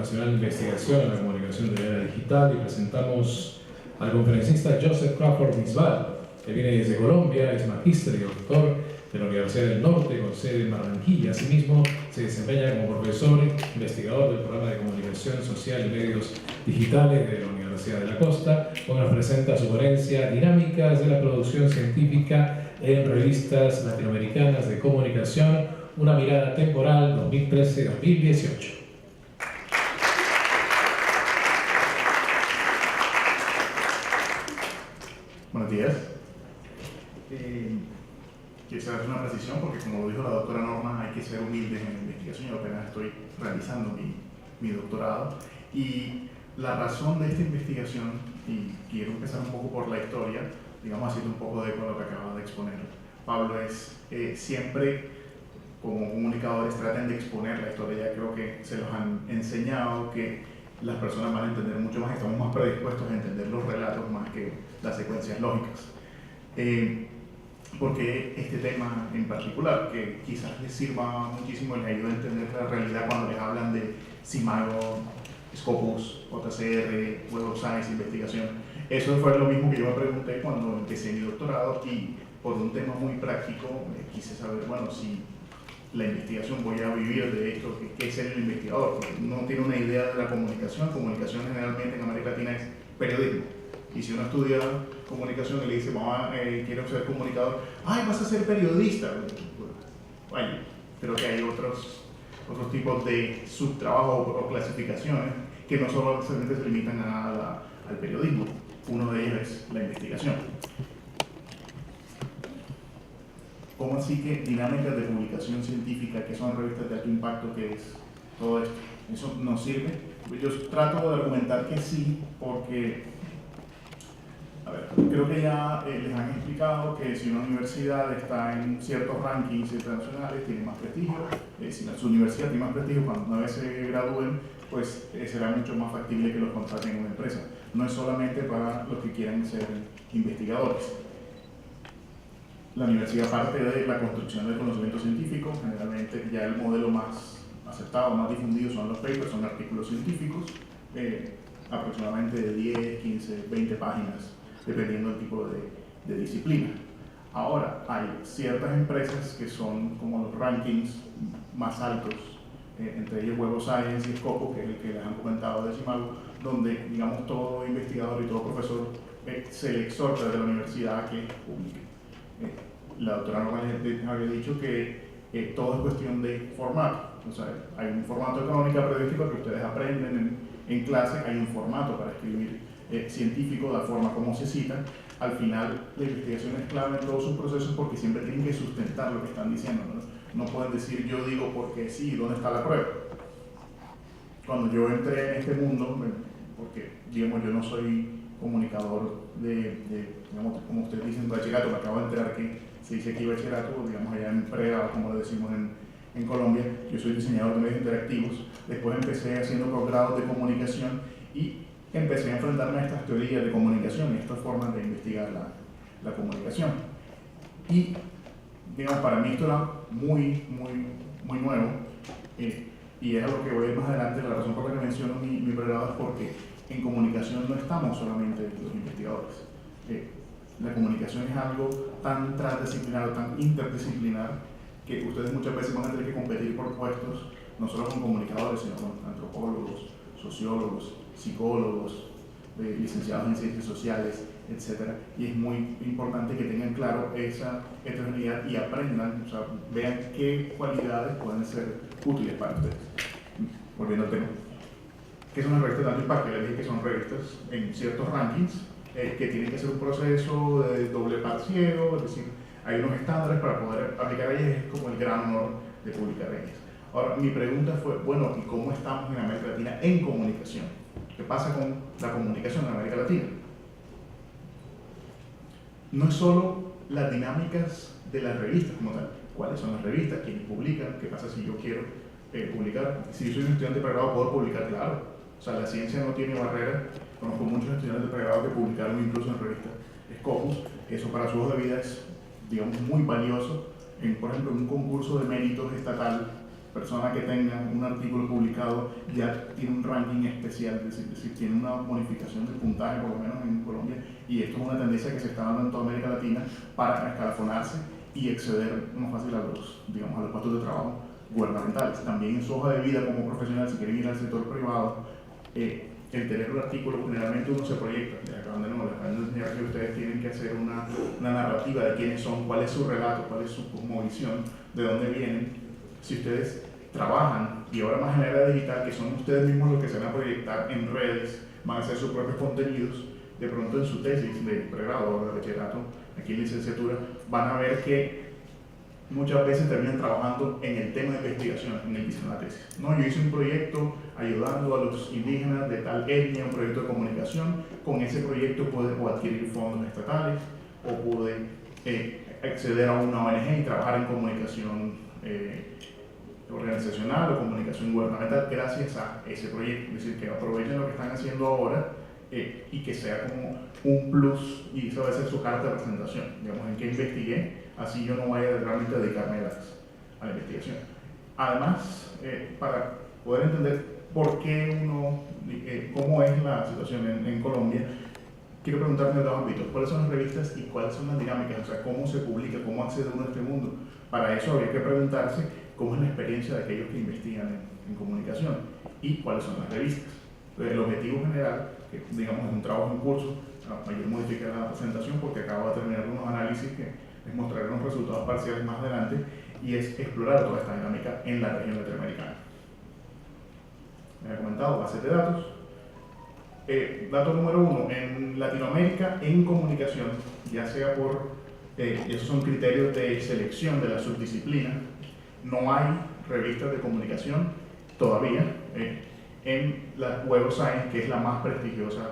Nacional de Investigación en la Comunicación de la Era Digital y presentamos al conferencista Joseph Crawford Bisbal, que viene desde Colombia, es magíster y doctor de la Universidad del Norte con sede en Barranquilla. Asimismo, se desempeña como profesor investigador del programa de Comunicación Social y Medios Digitales de la Universidad de la Costa, donde nos presenta su ponencia Dinámicas de la Producción Científica en Revistas Latinoamericanas de Comunicación, una mirada temporal 2013-2018. Buenos días. Quisiera hacer una precisión porque, como lo dijo la doctora Norma, hay que ser humildes en la investigación. Yo apenas estoy realizando mi doctorado y la razón de esta investigación, y quiero empezar un poco por la historia, digamos haciendo un poco de eco a lo que acaba de exponer Pablo, es siempre como comunicadores traten de exponer la historia. Ya creo que se los han enseñado que las personas van a entender mucho más, estamos más predispuestos a entender los relatos más que las secuencias lógicas. Porque este tema en particular, que quizás les sirva muchísimo y les ayude a entender la realidad cuando les hablan de Simago, Scopus, JCR, Web of Science, investigación. Eso fue lo mismo que yo me pregunté cuando empecé mi doctorado y por un tema muy práctico quise saber, bueno, si la investigación voy a vivir de esto, ¿qué es ser el investigador? Porque uno tiene una idea de la comunicación. Comunicación generalmente en América Latina es periodismo. Y si uno estudia comunicación y le dice, mamá, quiero ser comunicador, ¡ay, vas a ser periodista! Bueno, creo que hay otros tipos de subtrabajos o clasificaciones que no solamente se limitan al periodismo. Uno de ellos es la investigación. ¿Cómo así que dinámicas de publicación científica, que son revistas de alto impacto, que es todo esto? ¿Eso nos sirve? Yo trato de argumentar que sí, porque, a ver, creo que ya les han explicado que si una universidad está en ciertos rankings internacionales, tiene más prestigio. Si su universidad tiene más prestigio, cuando una vez se gradúen, pues será mucho más factible que los contraten en una empresa. No es solamente para los que quieran ser investigadores. La universidad parte de la construcción del conocimiento científico. Generalmente ya el modelo más aceptado, más difundido son los papers, son artículos científicos, aproximadamente de 10, 15, 20 páginas, dependiendo del tipo de disciplina. Ahora, hay ciertas empresas que son como los rankings más altos, entre ellos Web of Science y Scopus, que es el que les han comentado de Simago, donde, digamos, todo investigador y todo profesor se le exhorta de la universidad a que publique. La doctora Norma les había dicho que todo es cuestión de formato. O sea, hay un formato de crónica periodística que ustedes aprenden en clase, hay un formato para escribir científico, la forma como se cita. Al final, la investigación es clave en todos sus procesos porque siempre tienen que sustentar lo que están diciendo, ¿no? No pueden decir yo digo porque sí, ¿dónde está la prueba? Cuando yo entré en este mundo, porque digamos yo no soy comunicador digamos, como ustedes dicen, bachillerato, me acabo de enterar que se dice aquí bachillerato, digamos allá en pregrado, como lo decimos en Colombia. Yo soy diseñador de medios interactivos. Después empecé haciendo posgrados de comunicación y empecé a enfrentarme a estas teorías de comunicación y estas formas de investigar la comunicación. Y, digamos, para mí esto era muy nuevo, y es a lo que voy más adelante. La razón por la que menciono mi pregrado es porque en comunicación no estamos solamente los investigadores. La comunicación es algo tan transdisciplinar, tan interdisciplinar, que ustedes muchas veces van a tener que competir por puestos, no solo con comunicadores, sino con antropólogos, sociólogos, psicólogos, licenciados en ciencias sociales, etc. Y es muy importante que tengan claro esa heterogeneidad y aprendan, o sea, vean qué cualidades pueden ser útiles para ustedes. Volviendo al tema. ¿Qué son las revistas de alto impacto? Les dije que son revistas en ciertos rankings que tienen que hacer un proceso de doble parciero, es decir, hay unos estándares para poder aplicar a ellas, es como el gran honor de publicar en ellas. Ahora, mi pregunta fue, bueno, ¿y cómo estamos en América Latina en comunicación? ¿Qué pasa con la comunicación en América Latina? No es solo las dinámicas de las revistas como tal. ¿Cuáles son las revistas? ¿Quiénes publican? ¿Qué pasa si yo quiero publicar? Si yo soy un estudiante de pregrado, ¿puedo publicar? Claro. O sea, la ciencia no tiene barreras. Conozco muchos estudiantes de pregrado que publicaron incluso en revistas Scopus. Eso para su hoja de vida es, digamos, muy valioso. Por ejemplo, en un concurso de méritos estatal persona que tenga un artículo publicado ya tiene un ranking especial, es decir, tiene una bonificación del puntaje, por lo menos en Colombia, y esto es una tendencia que se está dando en toda América Latina para escalafonarse y acceder más fácil a los puestos de trabajo gubernamentales. También en su hoja de vida como profesional, si quieren ir al sector privado, el tener un artículo, generalmente uno se proyecta, les acaban de enseñar que ustedes tienen que hacer una narrativa de quiénes son, cuál es su relato, cuál es su cosmovisión, de dónde vienen. Si ustedes trabajan, y ahora más en la era digital, que son ustedes mismos los que se van a proyectar en redes, van a hacer sus propios contenidos, de pronto en su tesis de pregrado o de bachillerato, aquí en licenciatura, van a ver que muchas veces terminan trabajando en el tema de investigación, en el que hicieron la tesis. No, yo hice un proyecto ayudando a los indígenas de tal etnia, un proyecto de comunicación, con ese proyecto pude adquirir fondos estatales o pude acceder a una ONG y trabajar en comunicación organizacional o comunicación gubernamental gracias a ese proyecto. Es decir, que aprovechen lo que están haciendo ahora y que sea como un plus, y eso va a ser su carta de presentación, digamos, en qué investigué, así yo no vaya realmente a dedicarme a la investigación. Además, para poder entender por qué cómo es la situación en Colombia, quiero preguntarme en dos ámbitos: ¿cuáles son las revistas y cuáles son las dinámicas? O sea, ¿cómo se publica? ¿Cómo accede uno a este mundo? Para eso habría que preguntarse cómo es la experiencia de aquellos que investigan en comunicación y cuáles son las revistas. Entonces, el objetivo general, que digamos es un trabajo en curso, yo modifiqué la presentación porque acabo de terminar unos análisis que les mostraré unos resultados parciales más adelante, y es explorar toda esta dinámica en la región latinoamericana. Me había comentado bases de datos. Dato número 1, en Latinoamérica en comunicación, ya sea por, esos son criterios de selección de la subdisciplina, no hay revistas de comunicación todavía en la Web of Science, que es la más prestigiosa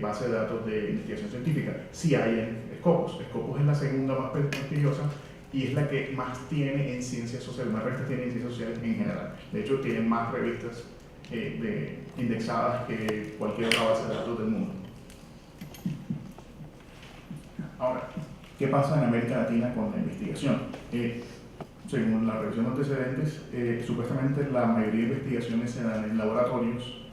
base de datos de investigación científica. Sí hay en Scopus. Scopus es la segunda más prestigiosa y es la que más tiene en ciencias sociales, más revistas tiene en ciencias sociales en general. De hecho, tiene más revistas indexadas que cualquier otra base de datos del mundo. Ahora, ¿qué pasa en América Latina con la investigación? Según la revisión de antecedentes, supuestamente la mayoría de investigaciones se dan en laboratorios,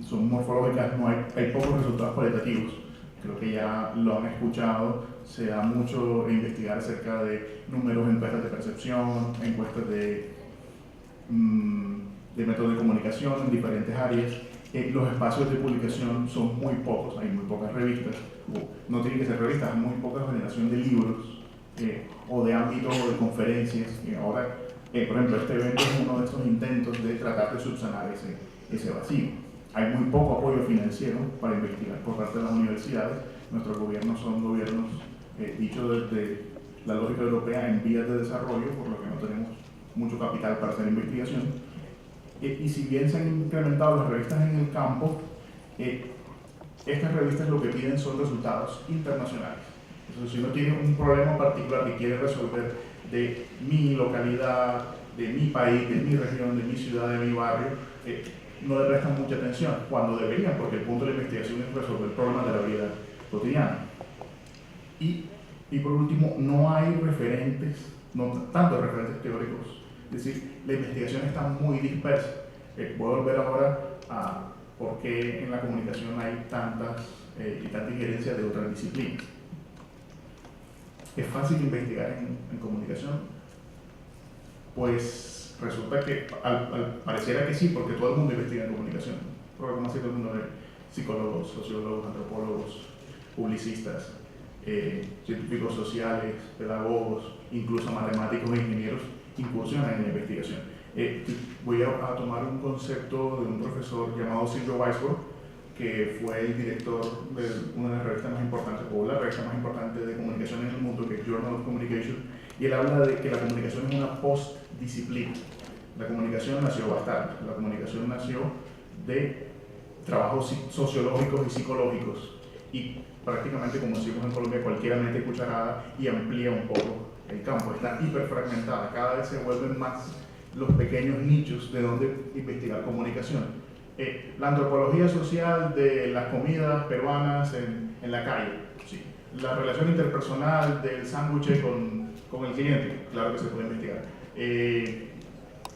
son morfológicas, hay pocos resultados cualitativos. Creo que ya lo han escuchado, se da mucho investigar acerca de números, encuestas de percepción, encuestas de métodos de comunicación en diferentes áreas. Los espacios de publicación son muy pocos, hay muy pocas revistas, no tienen que ser revistas, hay muy poca generación de libros o de ámbitos o de conferencias. Y ahora, por ejemplo, este evento es uno de estos intentos de tratar de subsanar ese vacío. Hay muy poco apoyo financiero para investigar por parte de las universidades. Nuestros gobiernos son gobiernos, dicho desde la lógica europea, en vías de desarrollo, por lo que no tenemos mucho capital para hacer investigación. Y si bien se han incrementado las revistas en el campo, estas revistas lo que piden son resultados internacionales. Entonces, si uno tiene un problema particular que quiere resolver de mi localidad, de mi país, de mi región, de mi ciudad, de mi barrio, no le prestan mucha atención, cuando deberían, porque el punto de la investigación es resolver problemas de la vida cotidiana. Y por último, no hay referentes, no tantos referentes teóricos. Es decir, la investigación está muy dispersa. Voy a volver ahora a por qué en la comunicación hay tanta injerencia de otras disciplinas. ¿Es fácil investigar en comunicación? Pues resulta que pareciera que sí, porque todo el mundo investiga en comunicación. Pero como así todo el mundo de psicólogos, sociólogos, antropólogos, publicistas, científicos sociales, pedagogos, incluso matemáticos e ingenieros incursionan en la investigación. Voy a tomar un concepto de un profesor llamado Silvio Weisberg, que fue el director de una de las revistas más importantes, o la revista más importante de comunicación en el mundo, que es Journal of Communication, y él habla de que la comunicación es una postdisciplina. La comunicación nació más tarde, la comunicación nació de trabajos sociológicos y psicológicos, y prácticamente, como decimos en Colombia, cualquiera mete cucharada y amplía un poco el campo. Está hiperfragmentada, cada vez se vuelven más los pequeños nichos de donde investigar comunicación. La antropología social de las comidas peruanas en la calle, sí. La relación interpersonal del sándwich con el cliente, claro que se puede investigar.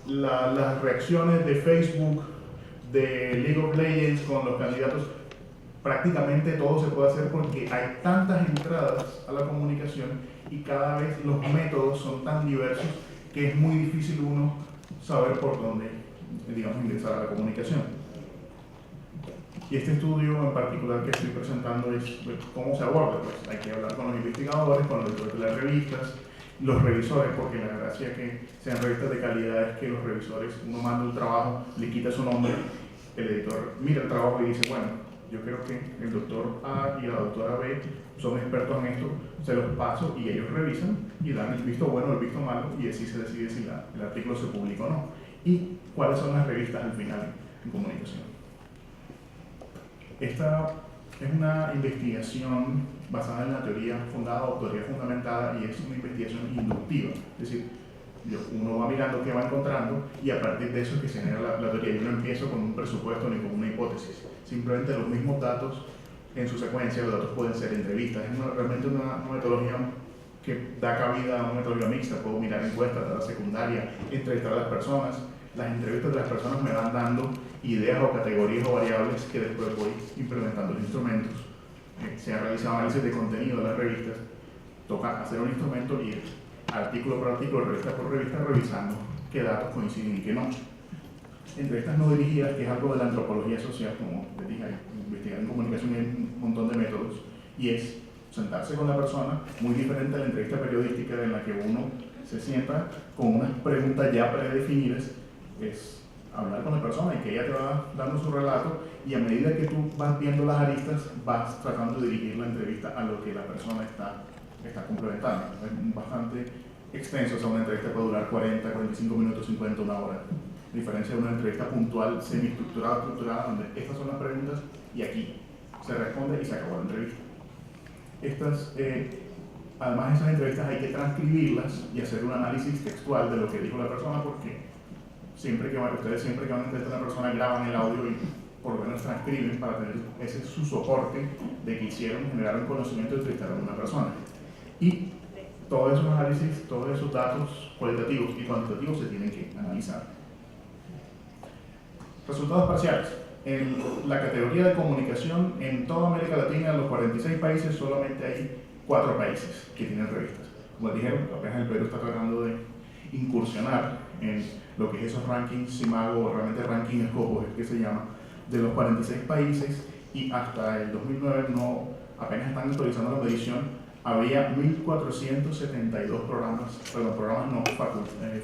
las reacciones de Facebook, de League of Legends con los candidatos, prácticamente todo se puede hacer porque hay tantas entradas a la comunicación y cada vez los métodos son tan diversos que es muy difícil uno saber por dónde, digamos, ingresar a la comunicación. Y este estudio en particular que estoy presentando es cómo se aborda. Pues hay que hablar con los investigadores, con los editores de las revistas, los revisores, porque la gracia que sean revistas de calidad es que los revisores, uno manda un trabajo, le quita su nombre, el editor mira el trabajo y dice, bueno, yo creo que el doctor A y la doctora B son expertos en esto, se los paso y ellos revisan y dan el visto bueno o el visto malo y así se decide si el artículo se publica o no. Y cuáles son las revistas al final en comunicación. Esta es una investigación basada en la teoría fundada o teoría fundamentada y es una investigación inductiva. Es decir, uno va mirando qué va encontrando y a partir de eso es que se genera la teoría. Yo no empiezo con un presupuesto ni con una hipótesis. Simplemente los mismos datos en su secuencia, los datos pueden ser entrevistas. Es realmente una metodología que da cabida a una metodología mixta. Puedo mirar encuestas, data secundaria, entrevistar a las personas. Las entrevistas de las personas me van dando ideas o categorías o variables que después voy implementando los instrumentos. Se ha realizado análisis de contenido de las revistas, toca hacer un instrumento y artículo por artículo, revista por revista, revisando qué datos coinciden y qué no. Entrevistas no dirigidas, que es algo de la antropología social, como les dije, investigar en comunicación hay un montón de métodos, y es sentarse con la persona, muy diferente a la entrevista periodística en la que uno se sienta con unas preguntas ya predefinidas, es hablar con la persona y que ella te va dando su relato y a medida que tú vas viendo las aristas vas tratando de dirigir la entrevista a lo que la persona está complementando. Es bastante extenso, o sea, una entrevista puede durar 40, 45 minutos, 50, una hora. A diferencia de una entrevista puntual, semiestructurada, estructurada, donde estas son las preguntas y aquí se responde y se acabó la entrevista. Además, esas entrevistas hay que transcribirlas y hacer un análisis textual de lo que dijo la persona porque ustedes siempre que van a entrevistar a una persona graban el audio y por lo menos transcriben para tener ese su soporte de que generaron conocimiento y entrevistaron a una persona. Y todos esos análisis, todos esos datos cualitativos y cuantitativos se tienen que analizar. Resultados parciales. En la categoría de comunicación, en toda América Latina, en los 46 países, solamente hay 4 países que tienen revistas. Como dijeron, apenas el Perú está tratando de incursionar en lo que es esos rankings Simago, o realmente ranking Scopus, es que se llama, de los 46 países, y hasta el 2009 apenas están actualizando la medición, había 1.472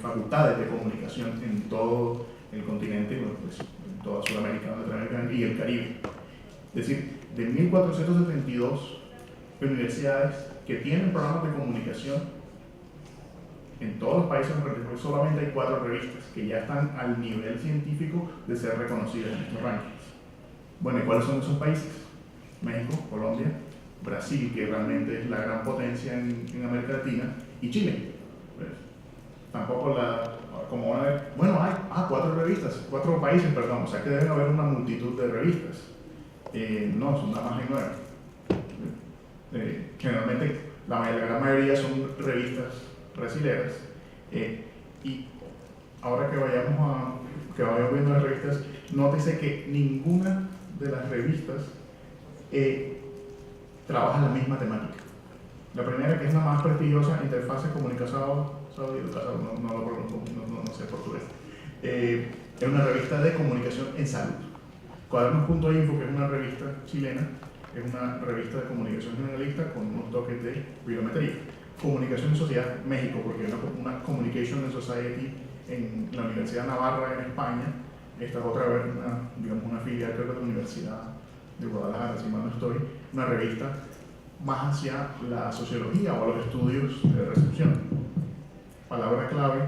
facultades de comunicación en todo el continente, pues, en toda Sudamérica, Latinoamérica y el Caribe. Es decir, de 1.472 universidades que tienen programas de comunicación, en todos los países solamente hay 4 revistas que ya están al nivel científico de ser reconocidas en estos rankings. Bueno, ¿y cuáles son esos países? México, Colombia, Brasil, que realmente es la gran potencia en América Latina, y Chile. Pues, tampoco hay 4 revistas, 4 países, perdón, o sea que deben haber una multitud de revistas. No, son nada más hay 9. Generalmente, la gran mayoría son revistas brasileras, y ahora que vayamos viendo las revistas, nótese que ninguna de las revistas trabaja la misma temática. La primera, que es la más prestigiosa, Interfaces Comunicação Saúde y Educação, no sé portugués, es una revista de comunicación en salud. Cuadernos.info, que es una revista chilena, es una revista de comunicación generalista con unos toques de bibliometría. Comunicación en Sociedad México, porque hay una Communication in Society en la Universidad Navarra en España. Esta es otra vez una filial, creo que de la Universidad de Guadalajara, si mal no estoy, una revista más hacia la sociología o a los estudios de recepción. Palabra clave,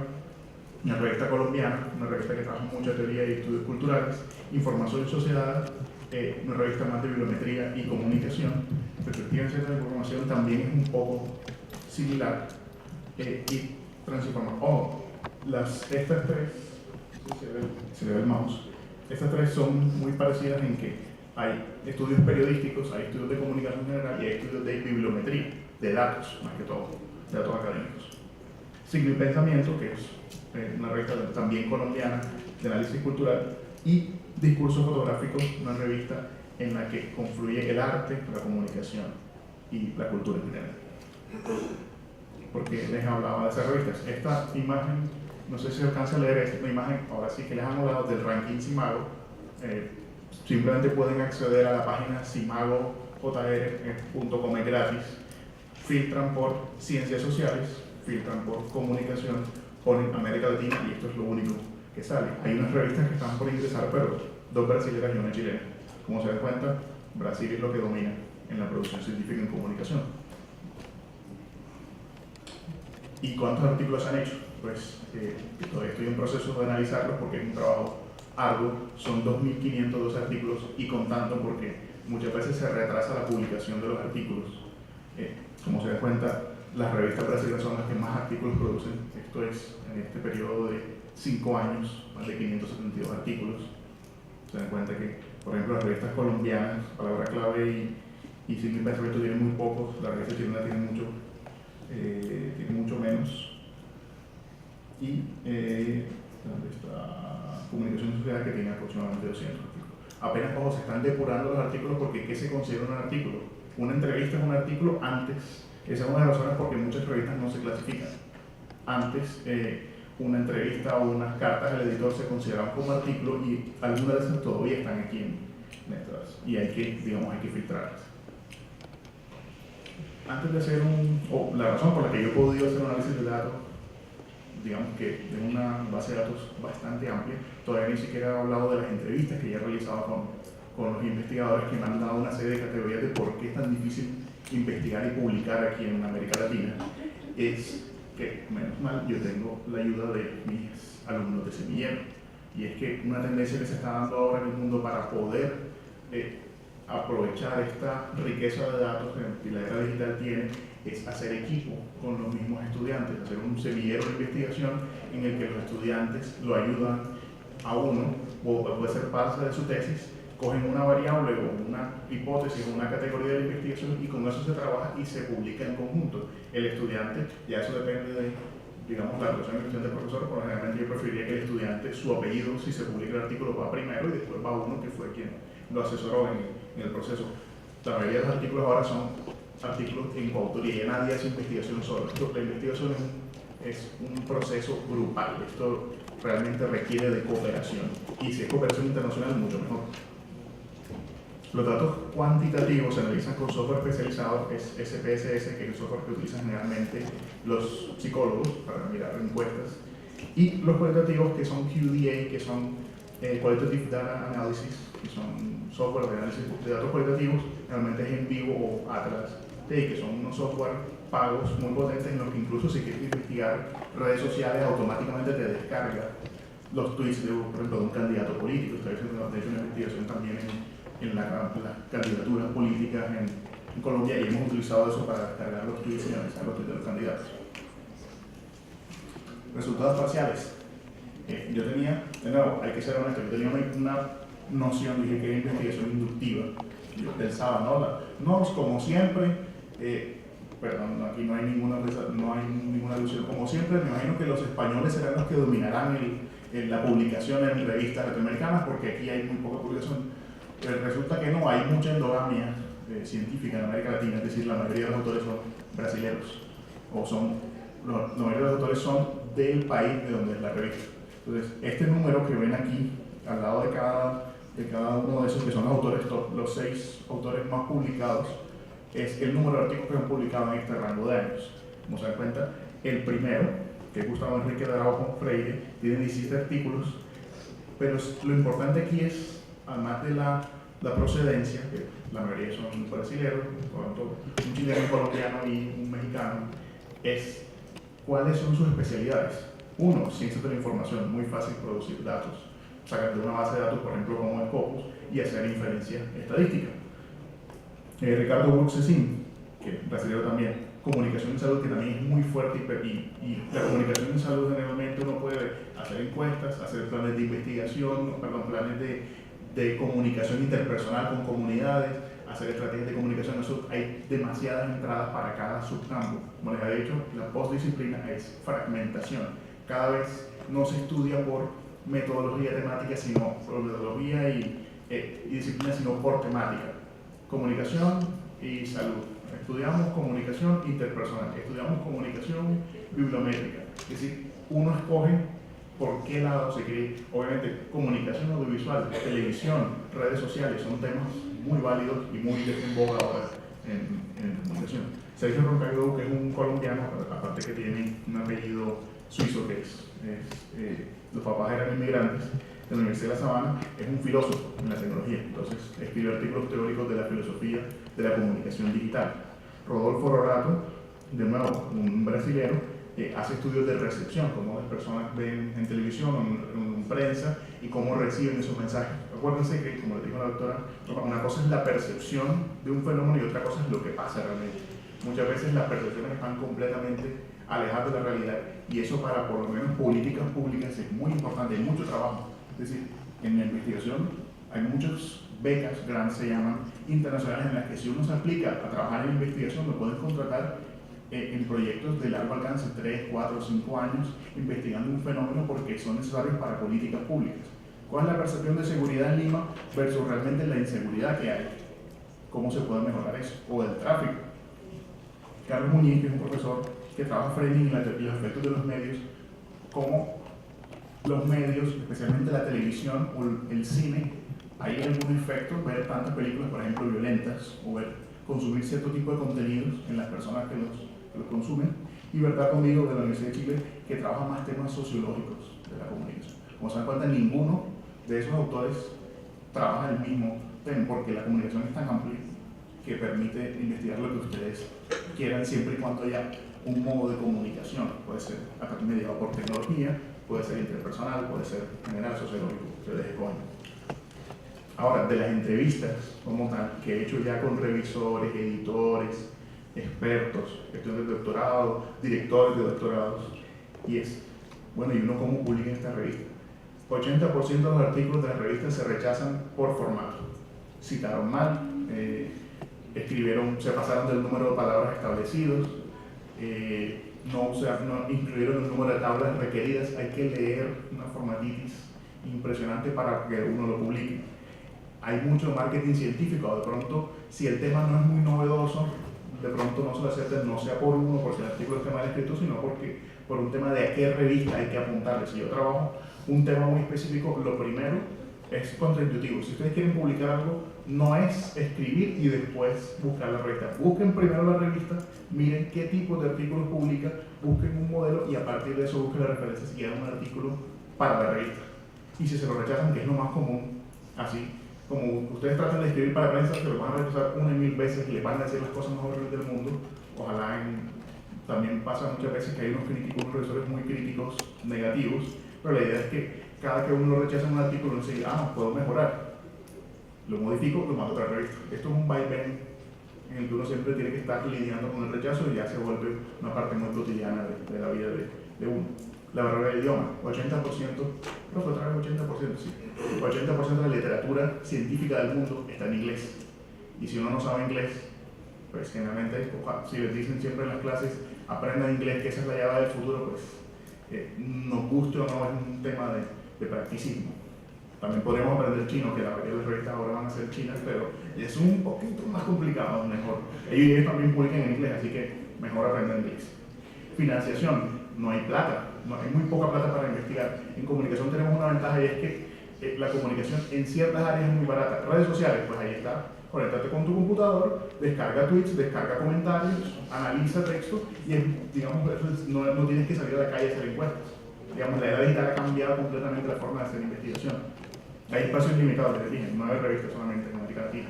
una revista colombiana, una revista que trabaja mucha teoría y estudios culturales, Información y Sociedad, una revista más de bibliometría y comunicación. Perspectiva en Ciencia de la Información también es un poco similar, y transformar. Estas 3, se le ve el mouse, estas 3 son muy parecidas en que hay estudios periodísticos, hay estudios de comunicación general y hay estudios de bibliometría, de datos, más que todo, de datos académicos. Signo y pensamiento, que es una revista también colombiana de análisis cultural, y Discurso Fotográfico, una revista en la que confluye el arte, la comunicación y la cultura en general. Porque les hablaba de esas revistas. Esta imagen, no sé si se alcanza a leer, es una imagen, ahora sí que les han hablado del ranking Simago. Simplemente pueden acceder a la página simagojr.com, es gratis. Filtran por ciencias sociales, filtran por comunicación, ponen América Latina y esto es lo único que sale. Hay unas revistas que están por ingresar, pero 2 brasileñas y una chilena. Como se dan cuenta, Brasil es lo que domina en la producción científica y en comunicación. ¿Y cuántos artículos se han hecho? Pues todavía estoy en proceso de analizarlos porque es un trabajo arduo. Son 2.512 artículos y contando, porque muchas veces se retrasa la publicación de los artículos. Como se dan cuenta, las revistas brasileñas son las que más artículos producen. Esto es en este periodo de 5 años, más de 572 artículos. Se dan cuenta que, por ejemplo, las revistas colombianas, Palabra Clave y Signo y Pensamiento tienen muy pocos. La revista chilena tiene mucho menos. Y ¿dónde está? Comunicación Social, que tiene aproximadamente 200 artículos. Apenas cuando se están depurando los artículos, porque ¿qué se considera un artículo? Una entrevista es un artículo antes. Esa es una de las razones porque muchas revistas no se clasifican. Antes, una entrevista o unas cartas al editor se consideraban como artículo y algunas de esas todavía están aquí en nuestras, y hay que filtrarlas. Antes de hacer la razón por la que yo he podido hacer un análisis de datos, digamos que de una base de datos bastante amplia, todavía ni siquiera he hablado de las entrevistas que ya he realizado con los investigadores que me han dado una serie de categorías de por qué es tan difícil investigar y publicar aquí en América Latina. Es que, menos mal, yo tengo la ayuda de mis alumnos de semillero, y es que una tendencia que se está dando ahora en el mundo para poder aprovechar esta riqueza de datos que la era digital tiene es hacer equipo con los mismos estudiantes, hacer un semillero de investigación en el que los estudiantes lo ayudan a uno, o puede ser parte de su tesis, cogen una variable o una hipótesis o una categoría de investigación y con eso se trabaja y se publica en conjunto. El estudiante, ya eso depende de, digamos, la relación estudiante-profesor, pero generalmente yo preferiría que el estudiante, su apellido, si se publica el artículo, va primero y después va uno que fue quien lo asesoró en el proceso. La mayoría de los artículos ahora son artículos en coautoría, ya nadie hace investigación solo. La investigación es un proceso grupal, esto realmente requiere de cooperación, y si es cooperación internacional, mucho mejor. Los datos cuantitativos se analizan con software especializado, es SPSS, que es el software que utilizan generalmente los psicólogos para mirar encuestas, y los cualitativos, que son QDA, que son Qualitative Data Analysis, que son software de análisis de datos cualitativos, realmente es en vivo o Atlas, que son unos software pagos muy potentes en los que incluso si quieres investigar redes sociales automáticamente te descarga los tweets de, por ejemplo, de un candidato político. Estoy haciendo de hecho una investigación también en las candidaturas políticas en Colombia, y hemos utilizado eso para descargar los tweets y analizar los tweets de los candidatos. Resultados parciales. Yo tenía, de nuevo, hay que ser honesto, yo tenía una noción, dije que era investigación inductiva. Yo pensaba, no, como siempre, perdón, aquí no hay ninguna alusión, como siempre, me imagino que los españoles serán los que dominarán la publicación en revistas latinoamericanas, porque aquí hay muy poca publicación. Pero resulta que no, hay mucha endogamia científica en América Latina, es decir, la mayoría de los autores son brasileños, o la mayoría de los autores son del país de donde es la revista. Entonces, este número que ven aquí, al lado de cada uno de esos, que son los autores, los 6 autores más publicados, es el número de artículos que han publicado en este rango de años. Como se dan cuenta, el primero, que es Gustavo Enrique de Araujo Freire, tiene 17 artículos, pero lo importante aquí es, además de la procedencia, que la mayoría son brasileños, un chileno, un colombiano y un mexicano, es cuáles son sus especialidades. Uno, ciencias de la información, muy fácil producir datos, sacar de una base de datos, por ejemplo, como Scopus, y hacer inferencia estadística. Ricardo Burksessin, que es brasileño también, comunicación en salud, que también es muy fuerte, y la comunicación en salud generalmente uno puede hacer encuestas, hacer planes de investigación, planes de comunicación interpersonal con comunidades, hacer estrategias de comunicación. Eso hay demasiadas entradas para cada subcampo. Como les he dicho, la postdisciplina es fragmentación. Cada vez no se estudia por metodología temática, sino por metodología y disciplina, sino por temática. Comunicación y salud. Estudiamos comunicación interpersonal, estudiamos comunicación bibliométrica. Es decir, uno escoge por qué lado se quiere. Obviamente, comunicación audiovisual, televisión, redes sociales son temas muy válidos y muy en boga ahora en comunicación. Sergio Roncagliolo, que es un colombiano, aparte que tiene un apellido suizo, que los papás eran inmigrantes de la Universidad de La Sabana, es un filósofo en la tecnología. Entonces, escribe artículos teóricos de la filosofía de la comunicación digital. Rodolfo Rorato, de nuevo, un brasilero, hace estudios de recepción, cómo las personas ven en televisión o en prensa y cómo reciben esos mensajes. Acuérdense que, como le dijo la doctora, una cosa es la percepción de un fenómeno y otra cosa es lo que pasa realmente. Muchas veces las percepciones están completamente alejadas de la realidad y eso para por lo menos políticas públicas es muy importante, hay mucho trabajo. Es decir, en la investigación hay muchas becas, grants se llaman, internacionales en las que si uno se aplica a trabajar en investigación lo pueden contratar en proyectos de largo alcance, 3, 4, 5 años, investigando un fenómeno porque son necesarios para políticas públicas. ¿Cuál es la percepción de seguridad en Lima versus realmente la inseguridad que hay? ¿Cómo se puede mejorar eso? O del tráfico. Carlos Muñiz, que es un profesor que trabaja framing y los efectos de los medios, cómo los medios, especialmente la televisión o el cine, hay algún efecto ver tantas películas, por ejemplo, violentas, o consumir cierto tipo de contenidos en las personas que los consumen. Y Verdad Conmigo, de la Universidad de Chile, que trabaja más temas sociológicos de la comunicación. Como se dan cuenta, ninguno de esos autores trabaja el mismo tema, porque la comunicación es tan amplia que permite investigar lo que ustedes quieran, siempre y cuando haya un modo de comunicación. Puede ser mediado por tecnología, puede ser interpersonal, puede ser general, sociológico, ustedes escogen. Ahora, de las entrevistas como tal, que he hecho ya con revisores, editores, expertos, estudiantes de doctorado, directores de doctorados, y bueno, ¿y uno cómo publica en esta revista? 80% de los artículos de la revista se rechazan por formato. Citaron mal, se pasaron del número de palabras establecidos, no incluyeron el número de tablas requeridas. Hay que leer una formatitis impresionante para que uno lo publique. Hay mucho marketing científico, de pronto, si el tema no es muy novedoso, de pronto no se lo aceptan, no sea por uno, porque el artículo esté mal escrito, sino por un tema de a qué revista hay que apuntarle. Si yo trabajo un tema muy específico, lo primero es contraintuitivo. Si ustedes quieren publicar algo, no es escribir y después buscar la revista. Busquen primero la revista, miren qué tipo de artículos publica, busquen un modelo y a partir de eso busquen las referencias y hagan un artículo para la revista. Y si se lo rechazan, que es lo más común, así como ustedes tratan de escribir para prensa, se lo van a rechazar 1 y 1000 veces y les van a decir las cosas más horribles del mundo. Ojalá también pasa muchas veces que hay unos profesores muy críticos, negativos, pero la idea es que cada que uno lo rechaza en un artículo, uno dice, puedo mejorar. Lo modifico, lo mando a otra revista. Esto es un vaivén en el que uno siempre tiene que estar lidiando con el rechazo y ya se vuelve una parte muy cotidiana de la vida de uno. La barrera del idioma, 80%, creo que otra vez 80%, sí. 80% de la literatura científica del mundo está en inglés. Y si uno no sabe inglés, pues generalmente, si les dicen siempre en las clases, aprendan inglés, que esa es la llave del futuro, pues nos guste o no, es un tema de practicismo. También podríamos aprender chino, que la mayoría de las revistas ahora van a ser chinas, pero es un poquito más complicado, mejor. Ellos también publican en inglés, así que mejor aprender inglés. Financiación, no hay plata, hay muy poca plata para investigar. En comunicación tenemos una ventaja y es que la comunicación en ciertas áreas es muy barata. Redes sociales, pues ahí está. Conéctate con tu computador, descarga tweets, descarga comentarios, analiza texto y no tienes que salir a la calle a hacer encuestas. Digamos, la era digital ha cambiado completamente la forma de hacer investigación. Hay espacios limitados, les dije, 9 revistas solamente en América Latina.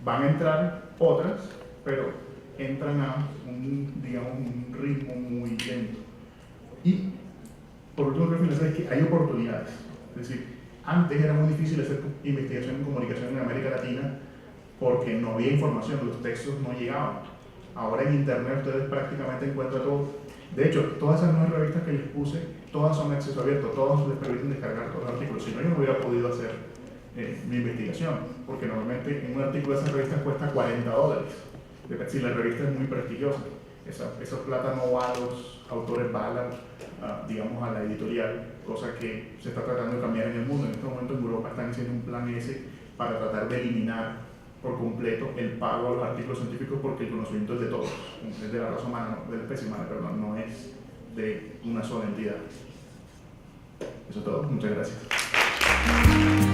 Van a entrar otras, pero entran a un ritmo muy lento. Y por último, quiero finalizar que hay oportunidades. Es decir, antes era muy difícil hacer investigación en comunicación en América Latina porque no había información, los textos no llegaban. Ahora en internet ustedes prácticamente encuentran todo. De hecho, todas esas 9 revistas que les puse, todas son de acceso abierto, todas les permiten descargar todos los artículos. Si no, yo no hubiera podido hacer mi investigación, porque normalmente en un artículo de esas revistas cuesta $40, si la revista es muy prestigiosa. esa plata no va a los autores, va a digamos, a la editorial, cosa que se está tratando de cambiar en el mundo. En este momento en Europa están haciendo un plan S para tratar de eliminar por completo el pago a los artículos científicos, porque el conocimiento es de todos, es de la raza humana, de la especie humana, perdón, no es de una sola entidad. Eso es todo, muchas gracias.